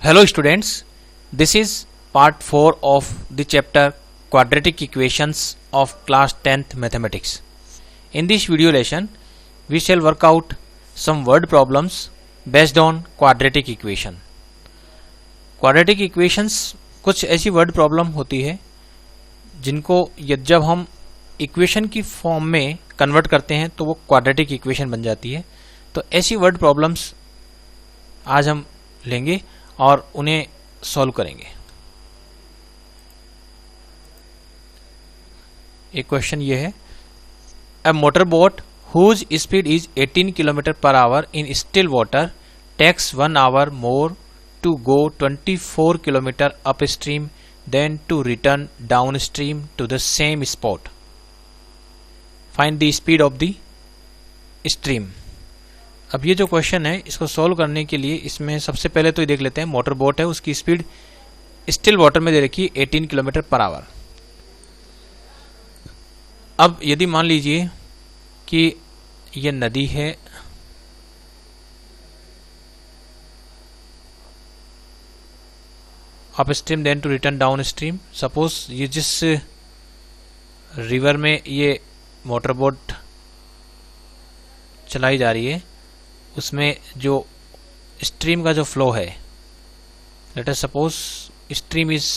Hello students, this is part 4 of the chapter Quadratic Equations of class 10th Mathematics. In this video lesson, we shall work out some word problems based on quadratic equation. Quadratic equations कुछ ऐसी word problem होती है जिनको जब हम equation की form में convert करते हैं तो वो क्वाड्रेटिक इक्वेशन बन जाती है. तो ऐसी वर्ड प्रॉब्लम्स आज हम लेंगे और उन्हें सॉल्व करेंगे. एक क्वेश्चन ये है, a motor boat whose speed is 18 kilometre per hour in still water takes 1 hour more to go 24 kilometre up stream then to return down stream to the same spot. Find the speed of the stream. अब ये जो question है इसको solve करने के लिए इसमें सबसे पहले तो ये देख लेते हैं. मोटर बोट है, उसकी स्पीड स्टिल वाटर में दे रखी है 18 किलोमीटर पर आवर. अब यदि मान लीजिए कि ये नदी है, up stream then to return down stream. Suppose ये जिस रिवर में ये मोटर बोट चलाई जा रही है उसमें जो स्ट्रीम का जो फ्लो है, let us suppose stream is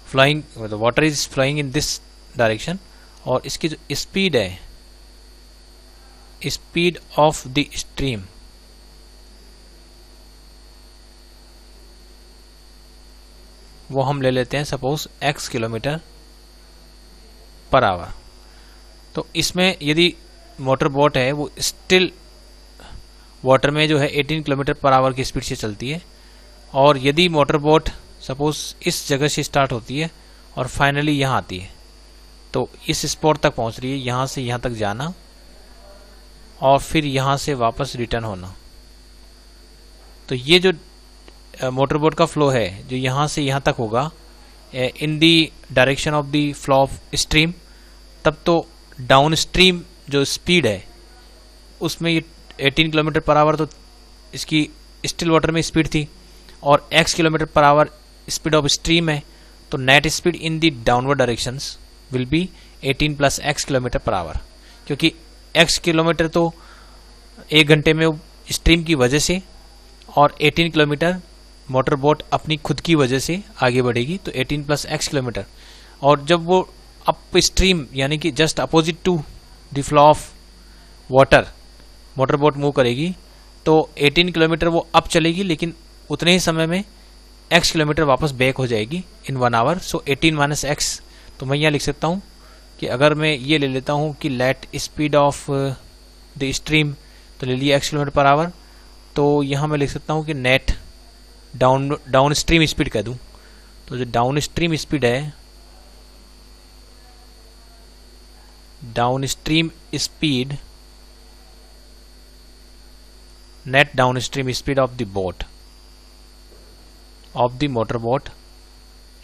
flowing, water is flowing in this direction और इसकी जो स्पीड है, स्पीड ऑफ द स्ट्रीम वो हम ले लेते हैं suppose x kilometre per hour. तो इसमें यदि मोटर बोट है वो स्टिल वाटर में जो है 18 किलोमीटर पर आवर की स्पीड से चलती है, और यदि मोटर बोट सपोज इस जगह से स्टार्ट होती है और फाइनली यहाँ आती है तो इस स्पॉट तक पहुँच रही है, यहाँ से यहाँ तक जाना और फिर यहाँ से वापस रिटर्न होना. तो ये जो मोटर बोट का फ्लो है जो यहाँ से यहाँ तक होगा in the direction of the flow of stream, तब तो डाउन स्ट्रीम जो स्पीड है उसमें ये 18 किलोमीटर पर आवर तो इसकी स्टिल वाटर में स्पीड थी और x kilometre per our speed of stream है, तो net speed in the downward directions will be 18 plus x kilometre per our. क्योंकि x किलोमीटर तो 1 घंटे में स्ट्रीम की वजह से और 18 किलोमीटर मोटर बोट अपनी खुद की वजह से आगे बढ़ेगी, तो 18 प्लस x किलोमीटर. और जब वो अप स्ट्रीम यानी कि just opposite to the flow of water motor boat move करेगी तो 18 किलोमीटर वो अप चलेगी, लेकिन उतने ही समय में x किलोमीटर वापस बैक हो जाएगी इन 1 आवर. So 18 minus x. तो मैं यहाँ लिख सकता हूँ कि अगर मैं ये ले लेता हूँ कि let speed of the stream, तो ले लिया x किलोमीटर पर आवर, तो यहाँ मैं लिख सकता हूँ कि नेट डाउन स्ट्रीम स्पीड कह दूँ. तो जो डाउन स्ट्रीम स्पीड है, down stream speed, net down stream speed of the boat, of the motor boat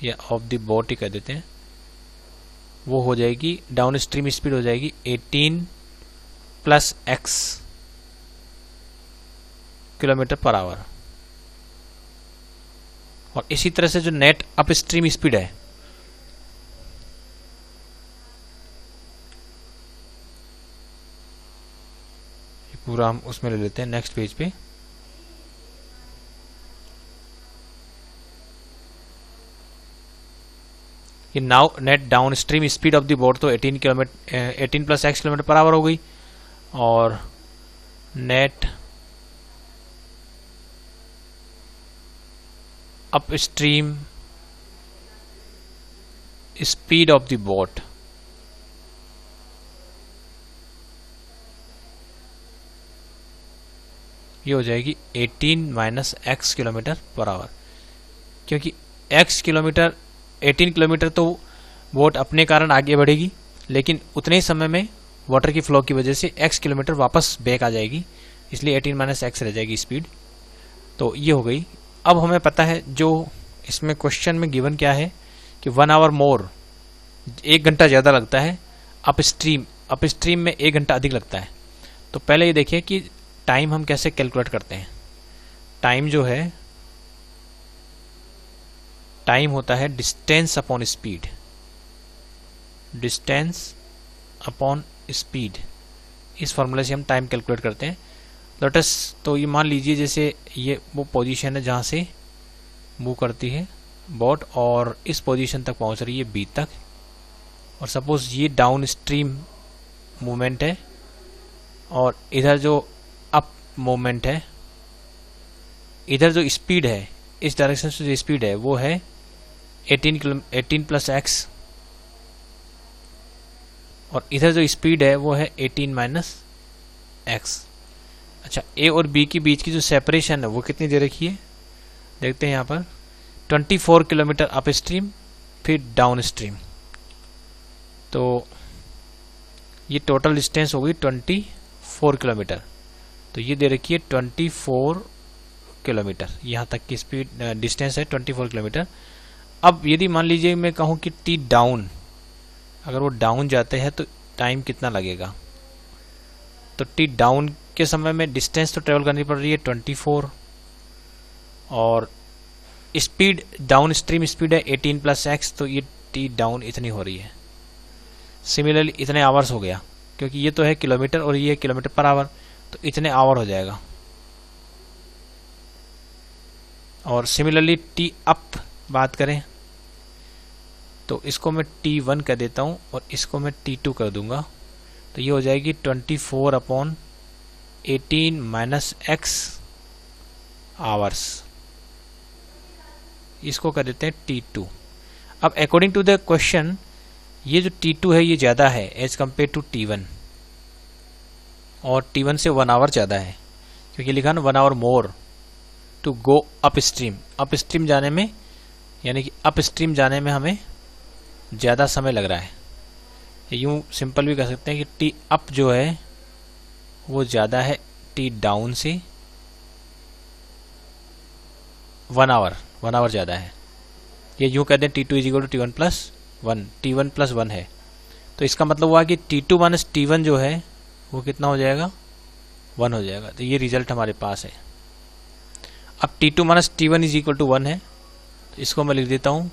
या ऑफ द बोट ही कह देते हैं, वो हो जाएगी डाउन स्ट्रीम स्पीड हो जाएगी 18 plus x kilometre per our. और इसी तरह से जो नेट अप स्ट्रीम स्पीड है, पूरा हम उसमें ले लेते हैं नेक्स्ट पेज पे. कि now net down stream speed of the boat तो 18 plus x kilometre per our हो गई, और net up stream speed of the boat ये हो जाएगी 18 minus x kilometre per our. क्योंकि x किलोमीटर 18 किलोमीटर तो बोट अपने कारण आगे बढ़ेगी, लेकिन उतने ही समय में वाटर की फ्लो की वजह से x किलोमीटर वापस बैक आ जाएगी, इसलिए 18 माइनस x रह जाएगी स्पीड. तो ये हो गई. अब हमें पता है जो इसमें क्वेश्चन में गिवन क्या है कि 1 आवर मोर, 1 घंटा ज़्यादा लगता है अप स्ट्रीम में 1 घंटा अधिक लगता है. तो पहले ये देखिए कि टाइम हम कैसे कैलकुलेट करते हैं. टाइम जो है, टाइम होता है distance upon speed, distance upon speed. इस फॉर्मूले से हम टाइम कैलकुलेट करते हैं। लेट्स, तो ये मान लीजिए जैसे ये वो पोजीशन है जहाँ से मूव करती है बोट और इस पोजीशन तक पहुँच रही है बी तक, और सपोज ये डाउन स्ट्रीम मूवमेंट है और इधर जो अप मूवमेंट है, इधर जो स्पीड है, इस डायरेक्शन से जो स्पीड है वो है 18 प्लस एक्स, और इधर जो स्पीड है वो है 18 माइनस एक्स। अच्छा, ए और बी के बीच की जो सेपरेशन है वो कितनी दे रखी है, देखते हैं यहाँ पर 24 किलोमीटर अप स्ट्रीम फिर डाउन स्ट्रीम, तो ये टोटल डिस्टेंस होगी 24 किलोमीटर। तो ये दे रखी है 24 किलोमीटर, यहाँ तक की स्पीड डिस्टेंस है 24 किलोमीटर। अब यदि मान लीजिए मैं कहूँ कि टी डाउन, अगर वो डाउन जाते हैं तो टाइम कितना लगेगा, तो टी डाउन के समय में डिस्टेंस तो ट्रेवल करनी पड़ रही है 24, और स्पीड डाउन स्ट्रीम स्पीड है 18 प्लस एक्स, तो ये टी डाउन इतनी हो रही है। सिमिलरली इतने आवर्स हो गया, क्योंकि ये तो है किलोमीटर और ये है किलोमीटर पर आवर, तो इतने आवर हो जाएगा। और सिमिलरली टी अप बात करें तो इसको मैं T1 कर देता हूँ और इसको मैं T2 कर दूंगा, तो ये हो जाएगी 24 अपॉन 18 माइनस एक्स आवर्स, इसको कर देते हैं T2। अब अकॉर्डिंग टू द क्वेश्चन ये जो T2 है ये ज़्यादा है एज कम्पेयर टू T1, और T1 से 1 आवर ज़्यादा है, क्योंकि लिखा ना 1 hour more to go up stream. Up stream जाने में, यानी कि अप स्ट्रीम जाने में हमें ज़्यादा समय लग रहा है। यूँ सिंपल भी कह सकते हैं कि टी अप जो है वो ज़्यादा है टी डाउन से 1 आवर ज़्यादा है। ये यूँ कहते हैं T2 is equal to T1 plus 1, T1 plus 1 है, तो इसका मतलब हुआ कि T2 माइनस T1 जो है वो कितना हो जाएगा, 1 हो जाएगा। तो ये रिजल्ट हमारे पास है। अब T2 minus T1 is equal to 1 है, तो इसको मैं लिख देता हूँ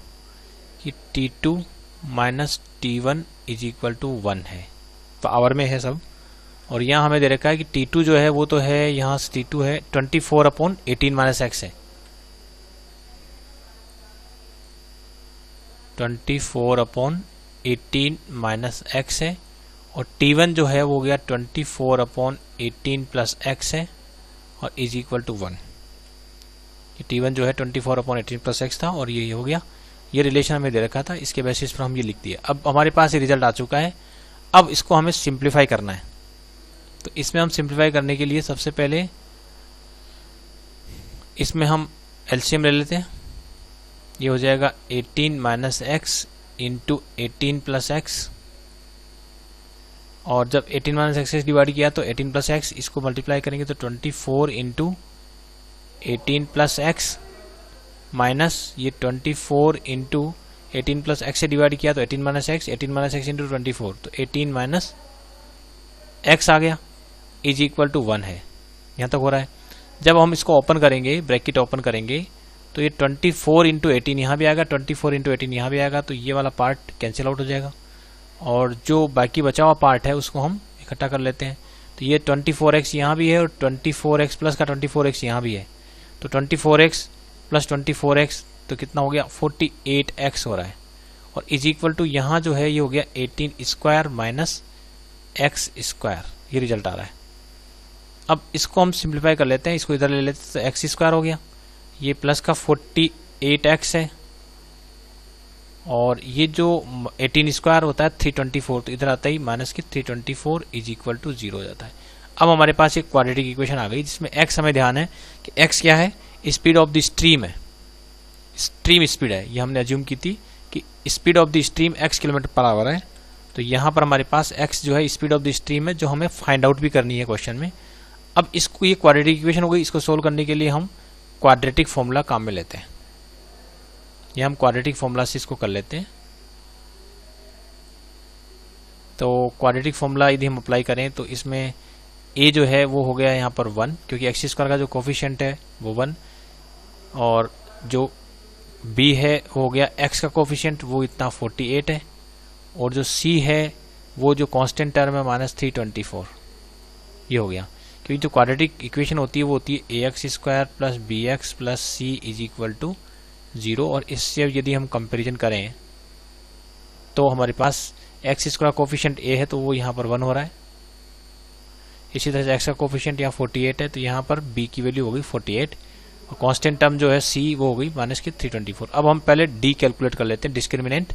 कि T2 minus T1 is equal to 1 है, तो आवर में है सब। और यहाँ हमें दे रखा है कि T2 जो है वो तो है, यहाँ से T2 है 24 अपॉन 18 माइनस एक्स है, 24 अपॉन 18 माइनस एक्स है, और T1 जो है वो हो गया 24 अपॉन 18 प्लस एक्स है, और इज इक्वल टू 1। T1 जो है 24 अपॉन 18 प्लस एक्स था, और ये हो गया, ये रिलेशन हमें दे रखा था, इसके बेसिस पर हम ये लिख दिए। अब हमारे पास ये रिजल्ट आ चुका है, अब इसको हमें सिंप्लीफाई करना है। तो इसमें हम सिंप्लीफाई करने के लिए सबसे पहले इसमें हम एलसीएम ले लेते हैं। ये हो जाएगा 18 minus x into 18 plus x, और जब 18 माइनस एक्स से डिवाइड किया तो 18 प्लस एक्स, इसको मल्टीप्लाई करेंगे तो 24 इंटू 18 प्लस एक्स माइनस ये 24 इंटू 18 प्लस एक्स से डिवाइड किया तो 18 minus x, 18 minus x into 24, तो 18 माइनस एक्स आ गया, इज इक्वल टू 1 है। यहाँ तक हो रहा है। जब हम इसको ओपन करेंगे, ब्रैकेट ओपन करेंगे, तो ये 24 इंटू 18 यहाँ भी आएगा, 24 इंटू 18 यहाँ भी आएगा, तो ये वाला पार्ट कैंसिल आउट हो जाएगा, और जो बाकी बचा हुआ पार्ट है उसको हम इकट्ठा कर लेते हैं। तो ये 24x यहाँ भी है, और 24x प्लस का 24x यहाँ भी है, तो 24x प्लस 24x तो कितना हो गया, 48x हो रहा है, और इज इक्वल टू यहाँ जो है ये हो गया 18 स्क्वायर माइनस एक्स स्क्वायर, ये रिजल्ट आ रहा है। अब इसको हम सिंप्लीफाई कर लेते हैं, इसको इधर ले लेते हैं, तो एक्स स्क्वायर हो गया, ये प्लस का 48x है, और ये जो 18 स्क्वायर होता है 324, तो इधर आता है माइनस की 324 इज इक्वल टू 0 हो जाता है। अब हमारे पास एक क्वाड्रेटिक इक्वेशन आ गई, जिसमें x हमें ध्यान है कि x क्या है, स्पीड ऑफ द स्ट्रीम है, स्ट्रीम स्पीड है, ये हमने अज्यूम की थी कि speed of the stream x kilometre per our है। तो यहाँ पर हमारे पास x जो है स्पीड ऑफ द स्ट्रीम है, जो हमें फाइंड आउट भी करनी है क्वेश्चन में। अब इसको, ये क्वाड्रेटिक इक्वेशन हो गई, इसको सोल्व करने के लिए हम क्वाड्रेटिक फॉर्मूला काम में लेते हैं। ये हम क्वाड्रेटिक फॉर्मूला से इसको कर लेते हैं। तो क्वाड्रेटिक फॉर्मूला यदि हम अप्लाई करें तो इसमें ए जो है वो हो गया यहाँ पर 1, क्योंकि एक्स स्क्वायर का जो कोफिशिएंट है वो 1, और जो बी है वो हो गया एक्स का कोफिशिएंट, वो इतना 48 है, और जो सी है वो जो कांस्टेंट टर्म है -324, ये हो गया। क्योंकि जो क्वाड्रेटिक इक्वेशन होती है वो होती है a x square plus b x plus c is equal to 0, और इससे यदि हम कंपेरिजन करें तो हमारे पास एक्स स्क्वायर कोफिशिएंट ए है तो वो यहाँ पर 1 हो रहा है, इसी तरह से एक्स का कोफिशिएंट यहाँ 48 है तो यहाँ पर बी की वैल्यू हो गई 48, और कांस्टेंट टर्म जो है सी वो हो गई -324। अब हम पहले डी कैलकुलेट कर लेते हैं। डिस्क्रिमिनेंट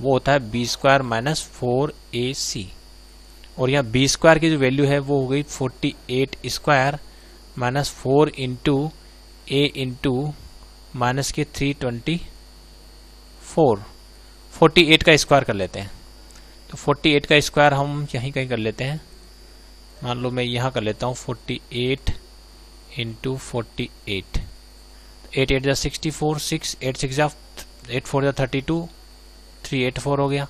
वो होता है बी स्क्वायर माइनस 4ac, और यहाँ बी स्क्वायर की जो वैल्यू है वो हो गई 48 स्क्वायर माइनस 4 इंटू ए इंटू -324, 48 का स्क्वायर कर लेते हैं। तो 48 का स्क्वायर हम यहीं कहीं कर लेते हैं, मान लो मैं यहाँ कर लेता हूँ 48 इंटू 48, 8 8 जा 64, 6 8 6 जा 8 4 जा 32, 384 हो गया,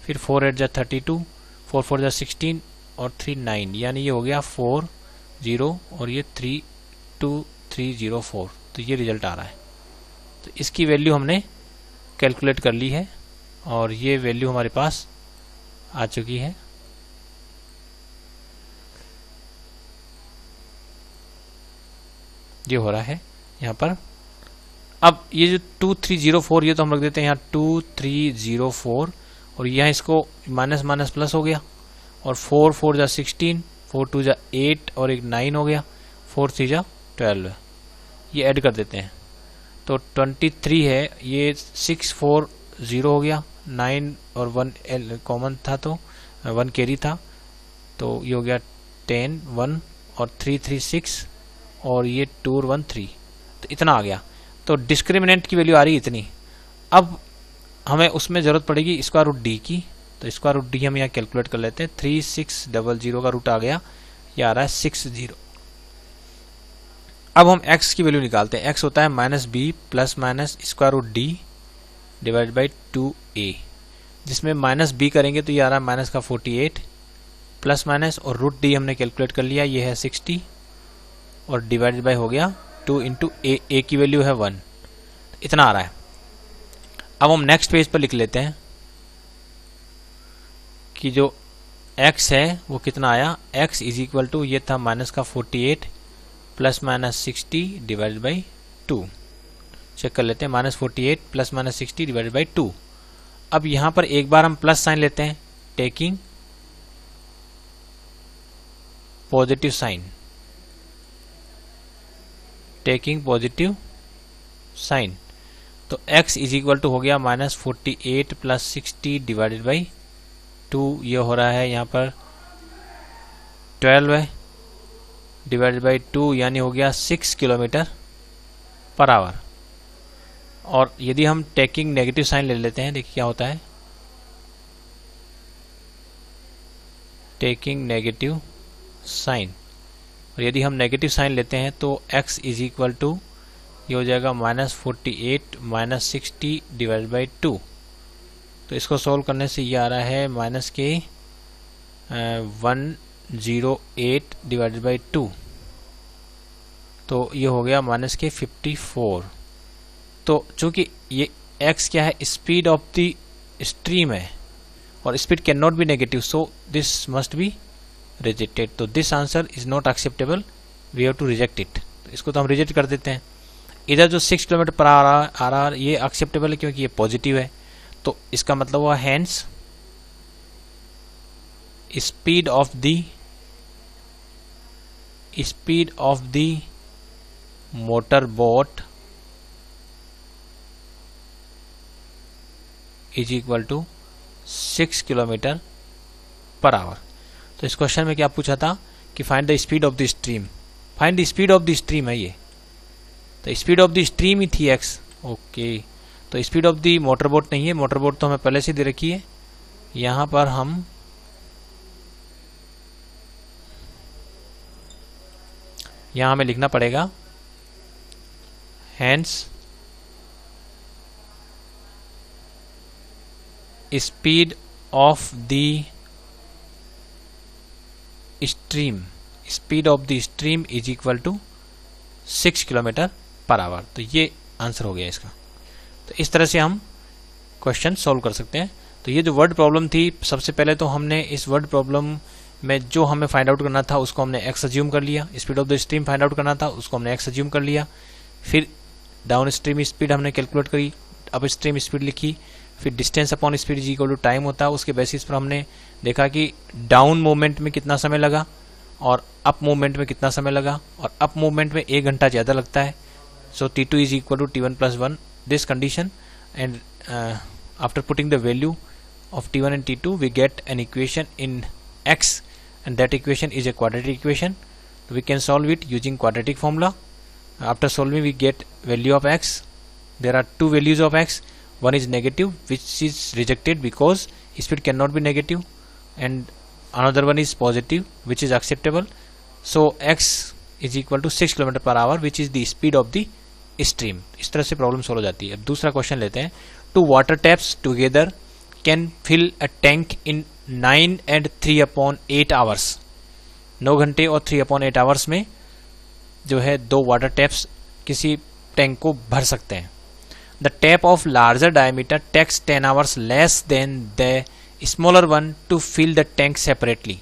फिर 4 8 जा 32, 4 4 जा 16 और 3 9, यानी ये हो गया 4 0 और ये 32304। तो ये रिजल्ट आ रहा है। तो इसकी वैल्यू हमने कैलकुलेट कर ली है और ये वैल्यू हमारे पास आ चुकी है। ये हो रहा है यहाँ पर। अब ये जो 2304 ये तो हम रख देते हैं यहाँ 2304, और यहाँ इसको माइनस माइनस प्लस हो गया, और 4 4 जा 16, 4 2 जा 8 और एक 9 हो गया, 4 3 जा 12, ये ऐड कर देते हैं तो 23 है, ये 640 हो गया, 9 और 1 कॉमन था तो 1 कैरी था, तो ये हो गया 10 1 और 336 और ये 2 और 1 3, तो इतना आ गया। तो डिस्क्रिमिनेंट की वैल्यू आ रही है इतनी। अब हमें उसमें ज़रूरत पड़ेगी स्क्वायर रूट डी की, तो स्क्वायर रूट डी हम यहाँ कैलकुलेट कर लेते हैं। 3600 का रूट आ गया, ये आ रहा है 60। अब हम x की वैल्यू निकालते हैं। x होता है -b plus minus square root D divide by 2a, जिसमें -b करेंगे तो ये आ रहा है माइनस का 48 प्लस माइनस, और रूट डी हमने कैलकुलेट कर लिया, ये है 60 और डिवाइडेड बाई हो गया 2 इंटू ए की वैल्यू है 1, इतना आ रहा है। अब हम नेक्स्ट पेज पर लिख लेते हैं कि जो x है वो कितना आया। x इज इक्वल टू ये था माइनस का 48 plus minus 60 divided by 2, check कर लेते हैं, -48 प्लस माइनस 60 डिवाइडेड बाई 2। अब यहाँ पर एक बार हम प्लस साइन लेते हैं, taking positive sign, taking positive sign, तो x इज इक्वल टू हो गया -48 प्लस 60 डिवाइडेड बाई 2, ये हो रहा है यहाँ पर 12 है डिवाइडेड बाई 2, यानी हो गया 6 किलोमीटर पर आवर। और यदि हम टेकिंग नेगेटिव साइन ले लेते हैं, देखिए क्या होता है, टेकिंग नेगेटिव साइन, और यदि हम नेगेटिव साइन लेते हैं तो x इज इक्वल टू ये हो जाएगा -48 माइनस 60 डिवाइड बाई 2। तो इसको सॉल्व करने से ये आ रहा है माइनस के 108 डिवाइडेड बाई 2, तो ये हो गया माइनस के 54। तो चूंकि ये x क्या है, स्पीड ऑफ द स्ट्रीम है, और speed can not be negative, so this must be rejected. तो this answer is not acceptable, we have to reject it. तो इसको तो हम रिजेक्ट कर देते हैं। इधर जो 6 किलोमीटर पर आ रहा ये एक्सेप्टेबल है क्योंकि ये पॉजिटिव है, तो इसका मतलब हुआ hence speed of the motor boat is equal to 6 kilometre per hour. तो इस क्वेश्चन में क्या पूछा था कि find the speed of the stream, find the speed of the stream है ये, तो स्पीड ऑफ द स्ट्रीम ही थी x। ओके, तो speed of the motor boat नहीं है, मोटर बोट तो हमें पहले से दे रखी है। यहाँ पर हम यहाँ हमें लिखना पड़ेगा hence speed of the stream speed of the stream is equal to 6 kilometre per hour. तो ये आंसर हो गया इसका। तो इस तरह से हम क्वेश्चन सॉल्व कर सकते हैं। तो ये जो वर्ड प्रॉब्लम थी, सबसे पहले तो हमने इस वर्ड प्रॉब्लम में जो हमें फाइंड आउट करना था उसको हमने एक्स अज्यूम कर लिया, speed of the stream find out करना था उसको हमने एक्स अज्यूम कर लिया, फिर डाउन स्ट्रीम स्पीड हमने कैलकुलेट करी, अप स्ट्रीम स्पीड लिखी, फिर distance upon speed is equal to time होता है, उसके बेसिस पर हमने देखा कि डाउन मूवमेंट में कितना समय लगा और अप मूवमेंट में कितना समय लगा, और अप मूवमेंट में 1 घंटा ज़्यादा लगता है। So T2 is equal to T1 plus 1 this condition, and after putting the value of T1 and T2 we get an equation in X, and that equation is a quadratic equation. We can solve it using quadratic formula. After solving we get value of X. There are two values of X. One is negative, which is rejected because speed cannot be negative, and another one is positive, which is acceptable. So X is equal to 6 km per hour, which is the speed of the stream. इस तरह से problem solve हो जाती है। अब दूसरा question लेते हैं। Two water taps together can fill a tank in 9 and 3/8 hours। 9 घंटे और 3/8 आवर्स में जो है 2 वाटर टैप्स किसी टैंक को भर सकते हैं। The tap of larger diameter takes 10 hours less than the smaller one to fill the tank separately.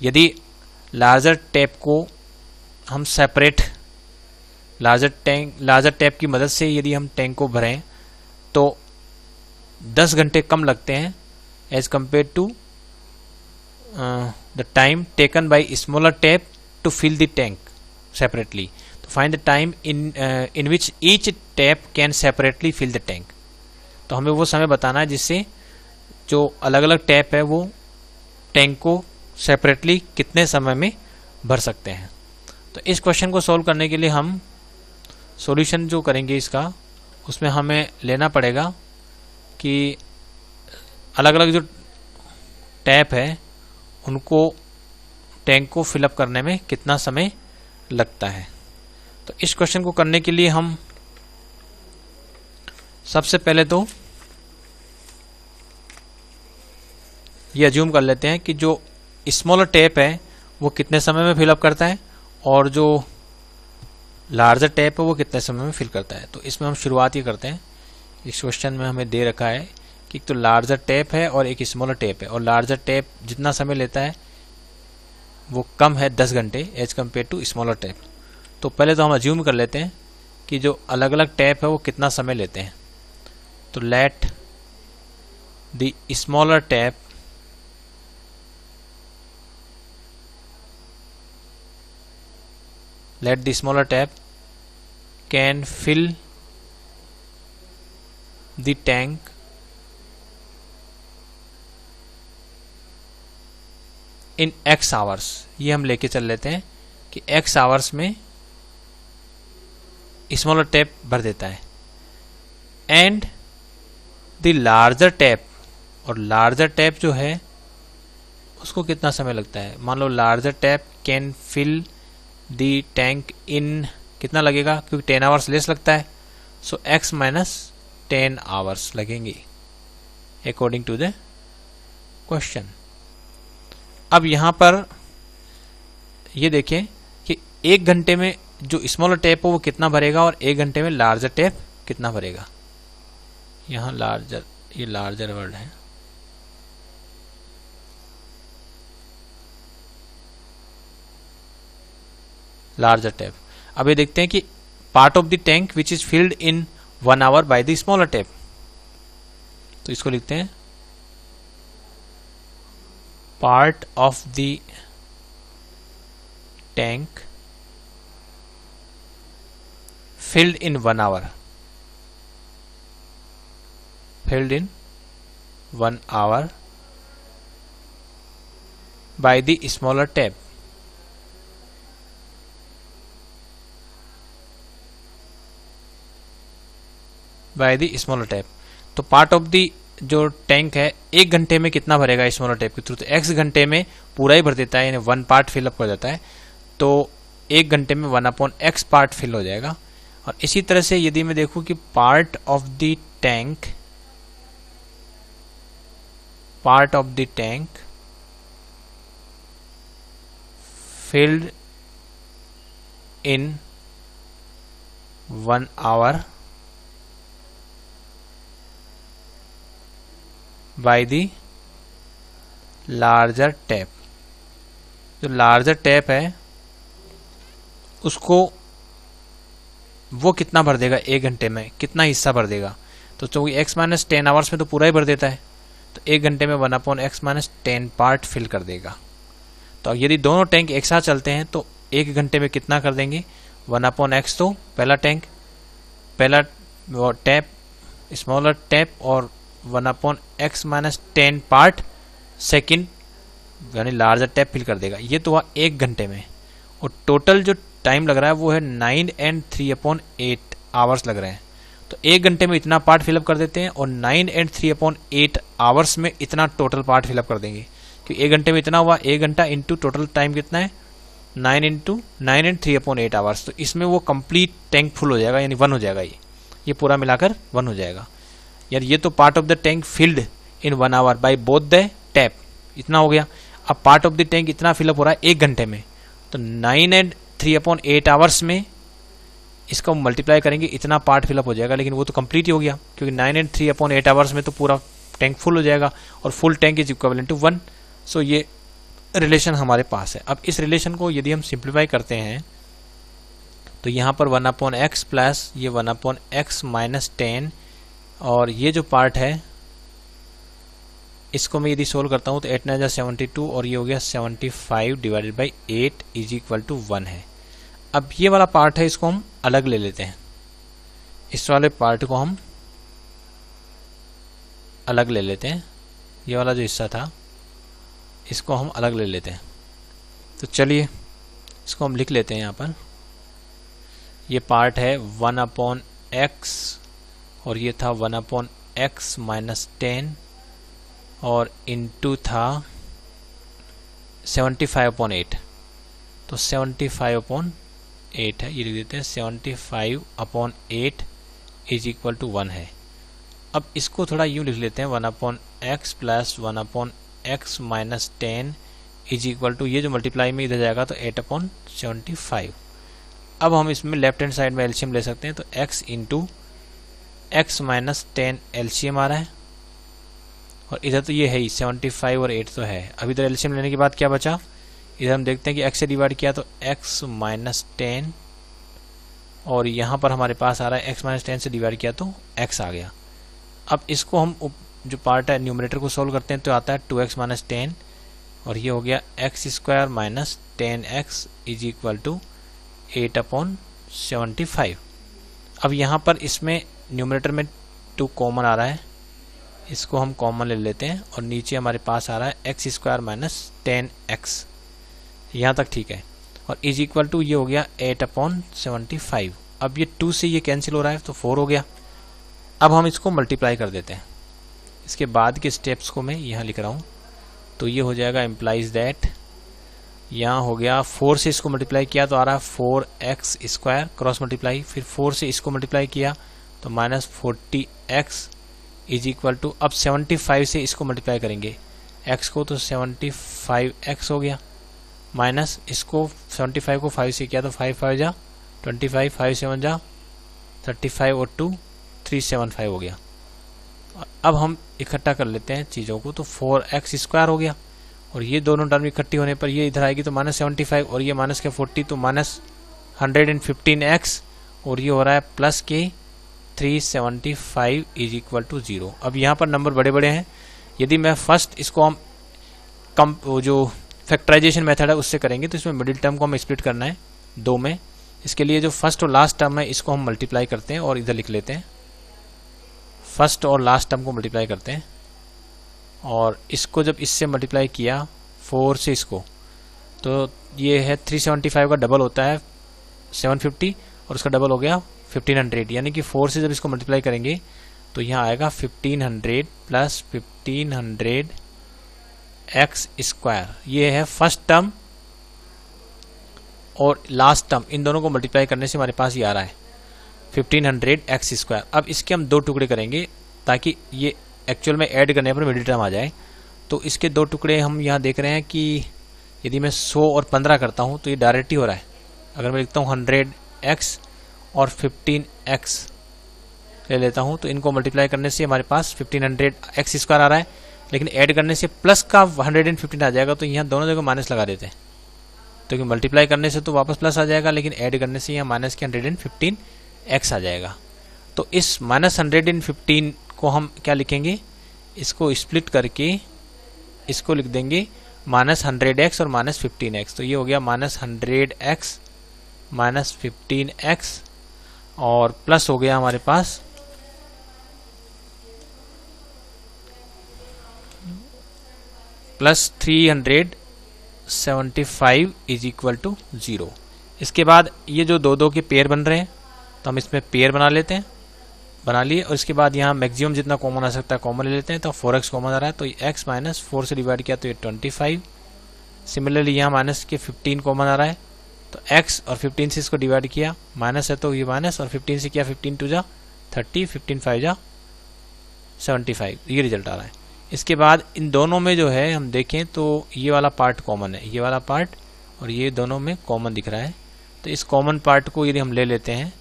यदि लार्जर टैप को हम सेपरेट लार्जर टैप की मदद से यदि हम टैंक को भरें तो 10 घंटे कम लगते हैं as compare to the time taken by smaller tap to fill the tank separately. तो find the time in which each tap can separately fill the tank. तो हमें वो समय बताना है जिससे जो अलग अलग टैप है वो टैंक को सेपरेटली कितने समय में भर सकते हैं। तो इस क्वेश्चन को सॉल्व करने के लिए हम सॉल्यूशन जो करेंगे इसका, उसमें हमें लेना पड़ेगा कि अलग अलग जो टैप है उनको टैंक को फिलअप करने में कितना समय लगता है। तो इस क्वेश्चन को करने के लिए हम सबसे पहले तो ये अज्यूम कर लेते हैं कि जो स्मॉलर टैप है वो कितने समय में फिलअप करता है और जो लार्जर टैप है वो कितने समय में फिल करता है। तो इसमें हम शुरुआत ये करते हैं। इस क्वेश्चन में हमें दे रखा है कि एक तो लार्जर टैप है और एक स्मॉलर टैप है, और लार्जर टैप जितना समय लेता है वो कम है 10 घंटे as compare to smaller tap. तो पहले तो हम अज्यूम कर लेते हैं कि जो अलग अलग टैप है वो कितना समय लेते हैं। तो let the smaller tap can fill the tank in x hours। ये हम लेके चल लेते हैं कि x आवर्स में स्मॉलर टैप भर देता है, एंड द लार्जर टैप, और लार्जर टैप जो है उसको कितना समय लगता है। मान लो larger tap can fill the tank in, कितना लगेगा क्योंकि 10 आवर्स लेस लगता है, सो x माइनस 10 आवर्स लगेंगे अकॉर्डिंग टू द क्वेश्चन। अब यहां पर ये देखें कि 1 घंटे में जो स्मॉलर टैप हो वो कितना भरेगा और 1 घंटे में लार्जर टैप कितना भरेगा। यहां लार्जर, ये लार्जर वर्ड है, लार्जर टैप। अब ये देखते हैं कि part of the tank which is filled in 1 hour by the smaller tap. तो इसको लिखते हैं part of the tank filled in 1 hour, filled in 1 hour by the smaller tap. By the smaller tap. तो part of the जो tank है 1 घंटे में कितना भरेगा स्मॉलर टैप के थ्रू, तो x घंटे में पूरा ही भर देता है, यानी 1 पार्ट फिलअप कर जाता है। तो 1 घंटे में 1/x पार्ट फिल हो जाएगा। और इसी तरह से यदि मैं देखूं कि part of the tank filled in 1 hour by the larger tap। जो लार्जर टैप है उसको वो कितना भर देगा, 1 घंटे में कितना हिस्सा भर देगा। तो चूँकि x माइनस 10 आवर्स में तो पूरा ही भर देता है, तो 1 घंटे में 1/x माइनस 10 पार्ट फिल कर देगा। तो यदि दोनों टैंक एक साथ चलते हैं तो 1 घंटे में कितना कर देंगे, 1/x तो पहला टैप स्मॉलर टैप और 1/x माइनस 10 पार्ट सेकेंड यानी लार्जर टैप फिल कर देगा। ये तो हुआ 1 घंटे में, और टोटल जो टाइम लग रहा है वो है 9 and 3/8 आवर्स लग रहे हैं। तो 1 घंटे में इतना पार्ट फिलअप कर देते हैं और 9 and 3/8 आवर्स में इतना टोटल पार्ट फिलअप कर देंगे, क्योंकि 1 घंटे में इतना हुआ, 1 घंटा इंटू टोटल टाइम कितना है 9 and 3/8 आवर्स। तो इसमें वो कंप्लीट टैंक फुल हो जाएगा, यानी 1 हो जाएगा। ये पूरा मिलाकर 1 हो जाएगा। यार ये तो part of the tank filled in 1 hour by both the tap, इतना हो गया। अब पार्ट ऑफ द टैंक इतना फिलअप हो रहा है 1 घंटे में, तो 9 and 3/8 आवर्स में इसको मल्टीप्लाई करेंगे, इतना पार्ट फिलअप हो जाएगा। लेकिन वो तो कंप्लीट ही हो गया, क्योंकि 9 and 3/8 आवर्स में तो पूरा टैंक फुल हो जाएगा, और full tank is equivalent to 1। So ये रिलेशन हमारे पास है। अब इस रिलेशन को यदि हम सिंप्लीफाई करते हैं तो यहाँ पर 1/x प्लस ये 1/x माइनस 10, और ये जो पार्ट है इसको मैं यदि सोल्व करता हूँ तो 8 9 72, और ये हो गया 75 divided by 8 is equal to 1 है। अब ये वाला पार्ट है, इसको हम अलग ले लेते हैं। इस वाले पार्ट को हम अलग ले लेते हैं, ये वाला जो हिस्सा था इसको हम अलग ले लेते हैं। तो चलिए इसको हम लिख लेते हैं यहाँ पर। ये पार्ट है 1/x और ये था 1/x माइनस 10 और इनटू था 75/8। तो 75/8 है, ये लिख देते हैं 75/8 इज इक्वल टू 1 है। अब इसको थोड़ा यूँ लिख लेते हैं 1/x plus 1/x minus 10 is equal to, ये जो मल्टीप्लाई में इधर जाएगा तो 8/75। अब हम इसमें लेफ्ट हैंड साइड में एलसीएम ले सकते हैं, तो x into x minus 10 LCM आ रहा है, और इधर तो ये है ही 75 और 8 तो है। अब इधर एलसीएम लेने के बाद क्या बचा, इधर हम देखते हैं कि x से डिवाइड किया तो x माइनस 10, और यहाँ पर हमारे पास आ रहा है x माइनस 10 से डिवाइड किया तो x आ गया। अब इसको हम जो पार्ट है न्यूमरेटर को सोल्व करते हैं तो आता है 2x माइनस 10, और ये हो गया x square minus 10x is equal to 8/75। अब यहाँ पर इसमें न्यूमरेटर में 2 कॉमन आ रहा है, इसको हम कॉमन ले लेते हैं, और नीचे हमारे पास आ रहा है x स्क्वायर माइनस 10x, यहाँ तक ठीक है, और इज इक्वल टू ये हो गया 8/75। अब ये 2 से ये कैंसिल हो रहा है तो 4 हो गया। अब हम इसको मल्टीप्लाई कर देते हैं, इसके बाद के स्टेप्स को मैं यहाँ लिख रहा हूँ। तो ये हो जाएगा इम्प्लाइज दैट, यहाँ हो गया 4 से इसको मल्टीप्लाई किया तो आ रहा है 4x स्क्वायर क्रॉस मल्टीप्लाई, फिर 4 से इसको मल्टीप्लाई किया तो minus 40x is equal to, अब 75 से इसको मल्टीप्लाई करेंगे x को तो 75x हो गया, माइनस इसको 75 को 5 से किया तो 5 5 जा 25, 5 7 जा 35 और 2 375 हो गया। अब हम इकट्ठा कर लेते हैं चीज़ों को, तो 4x स्क्वायर हो गया, और ये दोनों टर्म इकट्ठी होने पर ये इधर आएगी तो माइनस 75, और ये माइनस के 40 तो माइनस 115x, और ये हो रहा है प्लस के 375 इज इक्वल टू 0। अब यहाँ पर नंबर बड़े बड़े हैं, यदि मैं फर्स्ट इसको हम जो फैक्टराइजेशन मेथड है उससे करेंगे तो इसमें मिडिल टर्म को हम स्प्लिट करना है 2 में। इसके लिए जो फर्स्ट और लास्ट टर्म है इसको हम मल्टीप्लाई करते हैं और इधर लिख लेते हैं, फर्स्ट और लास्ट टर्म को मल्टीप्लाई करते हैं, और इसको जब इससे मल्टीप्लाई किया 4 से इसको, तो ये है 375 का डबल होता है 750, और उसका डबल हो गया 1500, यानी कि 4 से जब इसको मल्टीप्लाई करेंगे तो यहाँ आएगा 1500 प्लस 1500 x स्क्वायर। ये है फर्स्ट टर्म और लास्ट टर्म, इन दोनों को मल्टीप्लाई करने से हमारे पास ये आ रहा है 1500 x स्क्वायर। अब इसके हम 2 टुकड़े करेंगे ताकि ये एक्चुअल में ऐड करने पर मिडिल टर्म आ जाए। तो इसके 2 टुकड़े हम यहाँ देख रहे हैं कि यदि मैं 100 और 15 करता हूँ तो ये डायरेक्ट ही हो रहा है। अगर मैं लिखता हूँ 100x और 15x ले लेता हूँ तो इनको मल्टीप्लाई करने से हमारे पास 1500x स्क्वायर आ रहा है, लेकिन ऐड करने से प्लस का 115 आ जाएगा, तो यहाँ दोनों जगह माइनस लगा देते हैं। तो मल्टीप्लाई करने से तो वापस प्लस आ जाएगा, लेकिन ऐड करने से यहाँ माइनस के 115x आ जाएगा। तो इस माइनस 115 को हम क्या लिखेंगे, इसको स्प्लिट करके इसको लिख देंगे माइनस 100x और माइनस 15x। तो ये हो गया माइनस 100x माइनस 15x और प्लस हो गया हमारे पास प्लस 375 इज इक्वल टू 0। इसके बाद ये जो दो दो के पेयर बन रहे हैं तो हम इसमें पेयर बना लेते हैं, बना लिए। और इसके बाद यहाँ मैक्सिमम जितना कॉमन आ सकता है कॉमन ले लेते हैं। तो 4x कॉमन आ रहा है तो x माइनस 4 से डिवाइड किया तो ये 25। सिमिलरली यहाँ माइनस के 15 कॉमन आ रहा है तो x और 15 से इसको डिवाइड किया, माइनस है तो ये माइनस, और 15 से किया 15 टू जा 30, 15 5 जा 75, ये रिजल्ट आ रहा है। इसके बाद इन दोनों में जो है हम देखें तो ये वाला पार्ट कॉमन है, ये वाला पार्ट और ये दोनों में कॉमन दिख रहा है। तो इस कॉमन पार्ट को यदि हम ले लेते हैं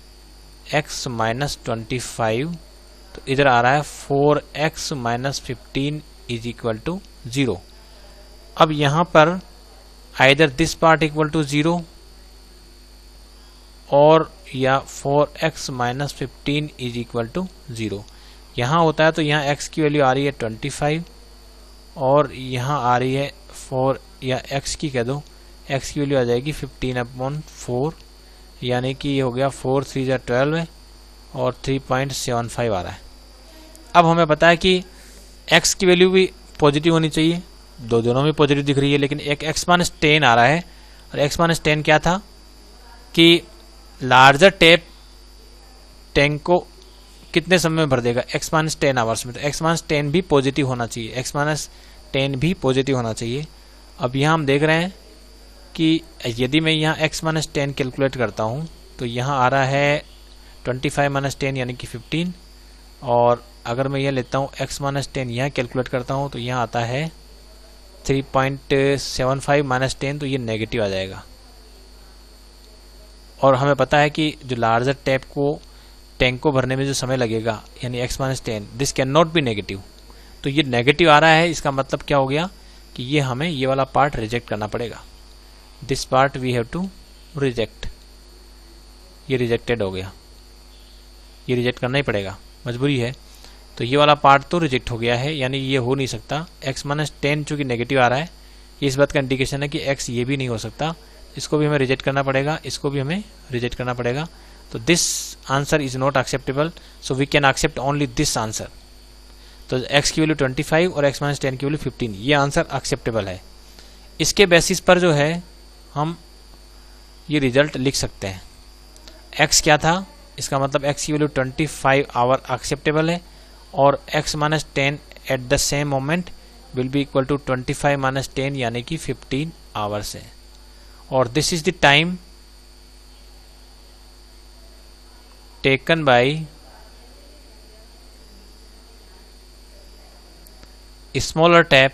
x माइनस 25 तो इधर आ रहा है 4x minus 15 is equal to 0। अब यहाँ पर either this part equal to 0 और या 4x minus 15 is equal to 0 यहाँ होता है। तो यहाँ x की वैल्यू आ रही है 25 और यहाँ आ रही है 4, या x की कह दो, x की वैल्यू आ जाएगी 15/4, यानी कि ये हो गया 4 3 जा 12 और 3.75 आ रहा है। अब हमें पता है कि x की वैल्यू भी पॉजिटिव होनी चाहिए, दोनों में पॉजिटिव दिख रही है, लेकिन एक x माइनस 10 आ रहा है। और x माइनस 10 क्या था कि लार्जर टैंक को कितने समय में भर देगा, x माइनस 10 आवर्स में। तो x माइनस 10 भी पॉजिटिव होना चाहिए, x माइनस 10 भी पॉजिटिव होना चाहिए। अब यहाँ हम देख रहे हैं कि यदि मैं यहाँ x माइनस 10 कैलकुलेट करता हूँ तो यहाँ आ रहा है 25 माइनस 10 यानी कि 15, और अगर मैं यह लेता हूँ x माइनस 10 यहाँ कैलकुलेट करता हूँ तो यहाँ आता है 3.75 माइनस 10, तो ये नेगेटिव आ जाएगा। और हमें पता है कि जो लार्जर टैंक को भरने में जो समय लगेगा यानी x minus 10, this can not be negative. तो ये नेगेटिव आ रहा है, इसका मतलब क्या हो गया कि ये हमें ये वाला पार्ट रिजेक्ट करना पड़ेगा। This part we have to reject, ये रिजेक्टेड हो गया, ये रिजेक्ट करना ही पड़ेगा, मजबूरी है। तो ये वाला पार्ट तो रिजेक्ट हो गया है, यानी ये हो नहीं सकता। x माइनस 10 चूँकि नेगेटिव आ रहा है, ये इस बात का इंडिकेशन है कि x ये भी नहीं हो सकता, इसको भी हमें रिजेक्ट करना पड़ेगा, इसको भी हमें रिजेक्ट करना पड़ेगा। तो this answer is not acceptable, so we can accept only this answer. तो x की वैल्यू 25 और x माइनस 10 की वैल्यू 15, ये आंसर एक्सेप्टेबल है। इसके बेसिस पर जो है हम ये रिजल्ट लिख सकते हैं। x क्या था, इसका मतलब x की वैल्यू 25 आवर एक्सेप्टेबल है, और x minus 10 at the same moment will be equal to 25 minus 10 यानी कि 15 आवर्स है। और this is the time taken by a smaller tap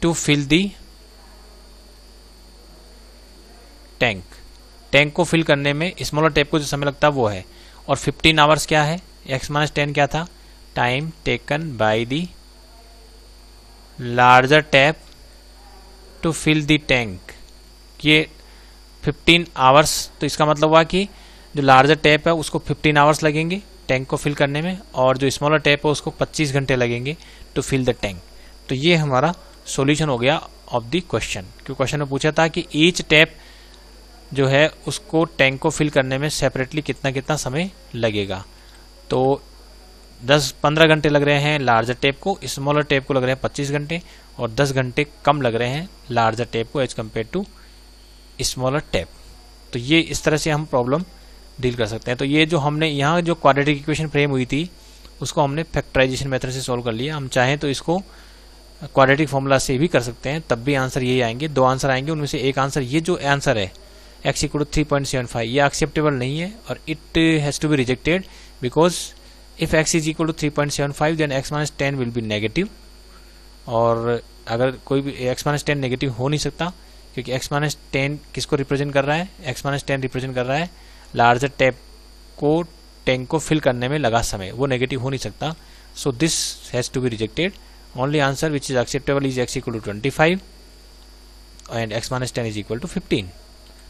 to fill the tank को फिल करने में स्मॉलर टैप को जो समय लगता है वो है। और 15 आवर्स क्या है, x माइनस 10 क्या था, time taken by the larger tap to fill the tank, ये 15 आवर्स। तो इसका मतलब हुआ कि जो लार्जर टैप है उसको 15 आवर्स लगेंगे टैंक को फिल करने में, और जो स्मॉलर टैप है उसको 25 घंटे लगेंगे टू फिल द टैंक। तो ये हमारा सॉल्यूशन हो गया ऑफ द क्वेश्चन। क्योंकि क्वेश्चन में पूछा था कि ईच टैप जो है उसको टैंक को फिल करने में सेपरेटली कितना कितना समय लगेगा। तो 10-15 घंटे लग रहे हैं लार्जर टैप को, स्मॉलर टैप को लग रहे हैं 25 घंटे, और 10 घंटे कम लग रहे हैं लार्जर टैप को as compare to smaller tap. तो ये इस तरह से हम प्रॉब्लम डील कर सकते हैं। तो ये जो हमने यहाँ जो क्वाड्रेटिक इक्वेशन फ्रेम हुई थी उसको हमने फैक्टराइजेशन मेथड से सॉल्व कर लिया। हम चाहें तो इसको क्वाड्रेटिक फॉर्मूला से भी कर सकते हैं, तब भी आंसर यही आएंगे। 2 आंसर आएंगे, उनमें से एक आंसर ये जो आंसर है x = 3.75 ये एक्सेप्टेबल नहीं है, और it has to be rejected because if x is equal to 3.75 then x minus 10 will be negative. और अगर कोई भी x माइनस 10 नेगेटिव हो नहीं सकता, क्योंकि x माइनस 10 किसको रिप्रेजेंट कर रहा है, x माइनस 10 रिप्रेजेंट कर रहा है लार्जर टैंक को फिल करने में लगा समय, वो नेगेटिव हो नहीं सकता। So this has to be rejected. Only answer which is acceptable is x equal to 25 and x minus 10 is equal to 15।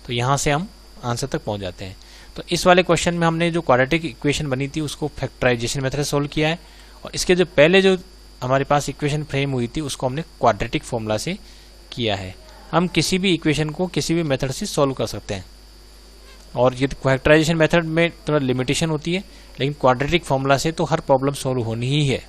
तो यहाँ से हम आंसर तक पहुँच जाते हैं। तो इस वाले क्वेश्चन में हमने जो क्वाड्रेटिक इक्वेशन बनी थी उसको फैक्टराइजेशन मेथड से सोल्व किया है, और इसके जो पहले जो हमारे पास इक्वेशन फ्रेम हुई थी उसको हमने क्वाड्रेटिक फॉर्मूला से किया है। हम किसी भी इक्वेशन को किसी भी मेथड से सॉल्व कर सकते हैं, और ये फैक्टराइजेशन मेथड में थोड़ा लिमिटेशन होती है, लेकिन क्वाड्रेटिक फॉर्मूला से तो हर प्रॉब्लम सॉल्व होनी ही है।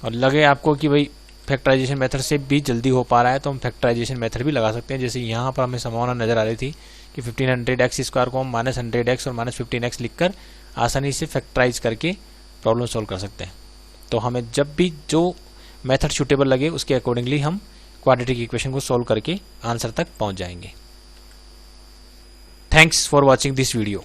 और लगे आपको कि भाई फैक्टराइजेशन मेथड से भी जल्दी हो पा रहा है तो हम फैक्टराइजेशन मेथड भी लगा सकते हैं। जैसे यहाँ पर हमें संभावना नजर आ रही थी कि 1500x² को हम -100x और -15x लिखकर आसानी से फैक्टराइज करके प्रॉब्लम सॉल्व कर सकते हैं। तो हमें जब भी जो मेथड सूटेबल लगे उसके अकॉर्डिंगली हम क्वाड्रेटिक इक्वेशन को सॉल्व करके आंसर तक पहुंच जाएंगे। Thanks for watching this video.